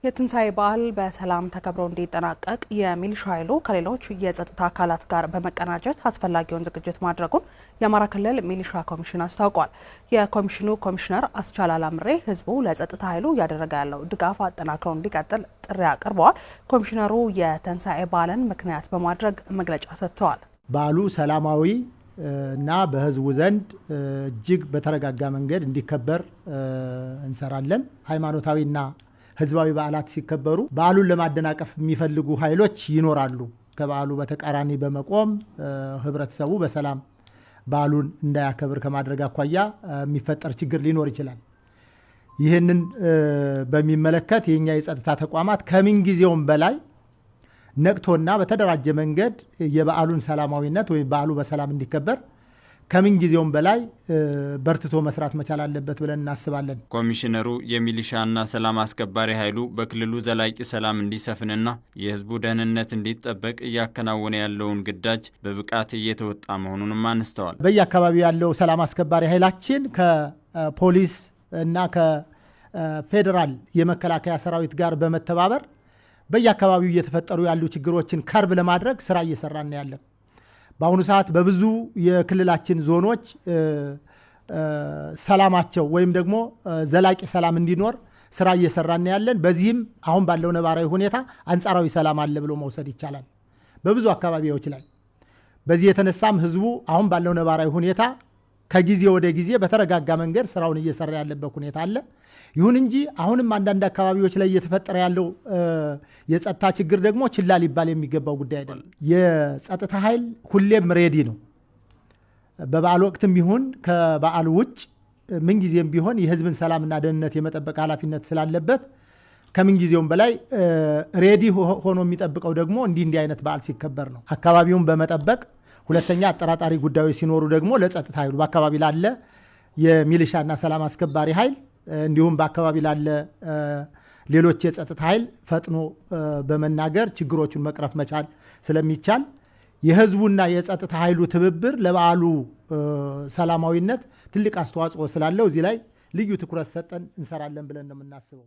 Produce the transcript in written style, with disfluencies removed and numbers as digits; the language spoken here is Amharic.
የትንሳኤ በዓል በሰላም ተከብሮ እንዲጠናቀቅ የሚሊሻ ኃይሉ ከሌሎች የጸጥታ አካላት ጋር በመቀናጀት አስፈላጊውን ዝግጅት ማድረጉን የአማራ ክልል ሚሊሻ ኮሚሽን አስታውቋል። የኮሚሽኑ ኮሚሽነር አስቻል አላምሬ ህዝቡ ለጸጥታ ኃይሉ እያደረገ ያለው ድጋፍ አጠናክሮ እንዲቀጥል ጥሪ አቅርበዋል። ኮሚሽነሩ የትንሳኤ በዓልን ምክንያት በማድረግ መግለጫ ሰጥተዋል። በዓሉ ሰላማዊ እና በህዝቡ ዘንድ እጅግ በተረጋጋ መንገድ እንዲከበር እንሰራለን። ሃይማኖታዊና ህዝባዊ በዓላት ሲከበሩ በዓሉን ለማደናቀፍ የሚፈልጉ ኃይሎች ይኖራሉ። ከበዓሉ በተቃራኒ በመቆም ህብረተሰቡ በሰላም በዓሉን እንዳያከብር ከማድረግ አኳያ የሚፈጠር ችግር ሊኖር ይችላል። ይህንን በሚመለከት የኛ የጸጥታ ተቋማት ከምን ጊዜውም በላይ ነቅቶና በተደራጀ መንገድ የበዓሉን ሰላማዊነት ወይ በዓሉ በሰላም እንዲከበር ከምን ጊዜውም በላይ በርትቶ መስራት መቻል አለበት ብለን እናስባለን። ኮሚሽነሩ የሚሊሻና ሰላም አስከባሪ ኃይሉ በክልሉ ዘላቂ ሰላም እንዲሰፍንና የህዝቡ ደህንነት እንዲጠበቅ እያከናወነ ያለውን ግዳጅ በብቃት እየተወጣ መሆኑንም አንስተዋል። በየአካባቢው ያለው ሰላም አስከባሪ ኃይላችን ከፖሊስ እና ከፌዴራል የመከላከያ ሰራዊት ጋር በመተባበር በየአካባቢው እየተፈጠሩ ያሉ ችግሮችን ከርብ ለማድረግ ስራ እየሰራን ያለን። በአሁኑ ሰዓት በብዙ የክልላችን ዞኖች ሰላማቸው ወይም ደግሞ ዘላቂ ሰላም እንዲኖር ስራ እየሰራን ያለን። በዚህም አሁን ባለው ነባራዊ ሁኔታ አንጻራዊ ሰላም አለ ብሎ መውሰድ ይቻላል በብዙ አካባቢዎች ላይ። በዚህ የተነሳም ህዝቡ አሁን ባለው ነባራዊ ሁኔታ ከጊዜ ወደ ጊዜ በተረጋጋ መንገድ ስራውን እየሰራ ያለበት ሁኔታ አለ። ይሁን እንጂ አሁንም አንዳንድ አካባቢዎች ላይ እየተፈጠረ ያለው የጸጥታ ችግር ደግሞ ችላ ሊባል የሚገባው ጉዳይ አይደለም። የጸጥታ ኃይል ሁሌም ሬዲ ነው። በበዓል ወቅትም ይሁን ከበዓል ውጭ ምንጊዜም ቢሆን የህዝብን ሰላምና ደህንነት የመጠበቅ ኃላፊነት ስላለበት ከምንጊዜውም በላይ ሬዲ ሆኖ የሚጠብቀው ደግሞ እንዲህ አይነት በዓል ሲከበር ነው። አካባቢውን በመጠበቅ ሁለተኛ አጠራጣሪ ጉዳዮች ሲኖሩ ደግሞ ለጸጥታ ኃይሉ በአካባቢ ላለ የሚሊሻና ሰላም አስከባሪ ኃይል እንዲሁም በአካባቢ ላለ ሌሎች የጸጥታ ኃይል ፈጥኖ በመናገር ችግሮቹን መቅረፍ መቻል ስለሚቻል የህዝቡና የጸጥታ ኃይሉ ትብብር ለበዓሉ ሰላማዊነት ትልቅ አስተዋጽኦ ስላለው እዚህ ላይ ልዩ ትኩረት ሰጠን እንሰራለን ብለን ነው የምናስበው።